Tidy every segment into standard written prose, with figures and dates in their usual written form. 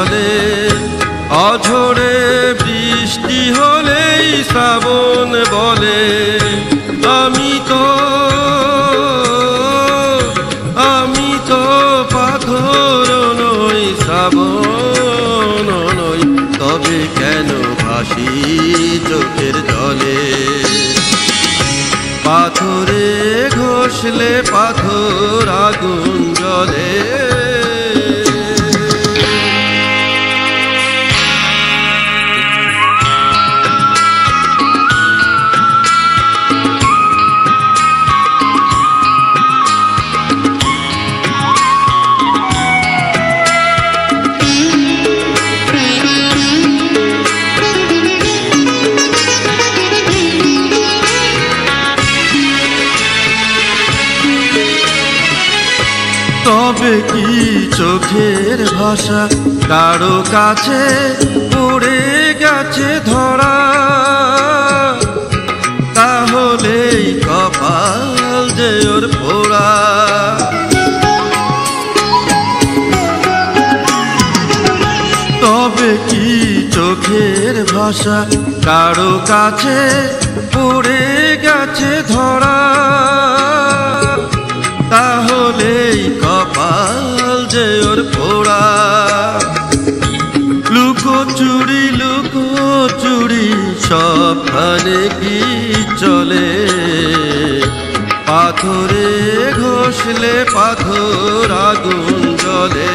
জলে অঝরে বৃষ্টি হলেই শ্রাবণ বলে আমি তো পাথর নই শ্রাবণ নই তবে কেন ভাসি চোখের জলে পাথরে ঘষলে পাথর আগুন জ্বলে তবে কি চোখের ভাষা কারো কাছে পড়ে গেছে ধরা তাহলেই কপাল যে ওর পোড়া তবে কি চোখের ভাষা কারো কাছে পড়ে গেছে ধরা তাহলেই কপাল যে ওর পোড়া লুকোচুরি সবখানে কি চলে পাথরে ঘষলে পাথর আগুন জ্বলে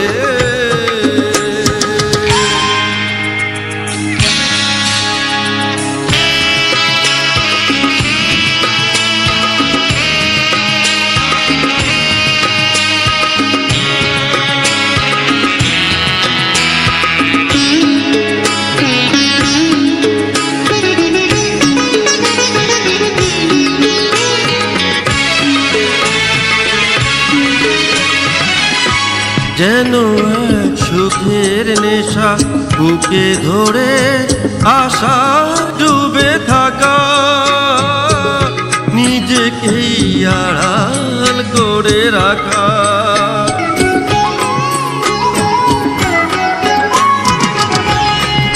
যেন এক সুখের নেশা বুকে ধরে আশা ডুবে থাকা নিজেকেই আড়াল করে রাখা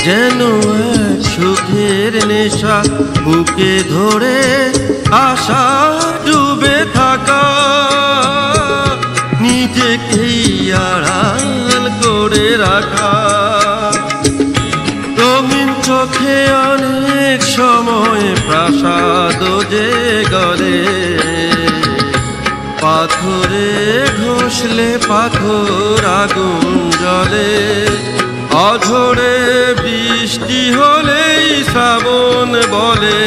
যেন এক সুখের নেশা বুকে ধরে আশা ডুবে থাকা নিজেকেই আড়াল করে রাখা রঙিন চোখে অনেক সময় প্রাসাদ যে গলে পাথরে ঘষলে পাথর আগুন জ্বলে অঝরে বৃষ্টি হলেই শ্রাবণ বলে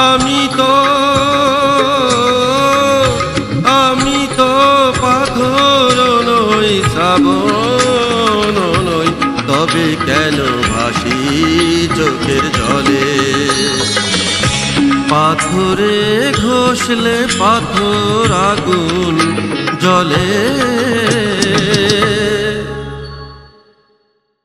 আমি তো পাথর নই শ্রাবণ নই তবে কেন ভাসি চোখের জলে পাথরে ঘষলে পাথর আগুন জ্বলে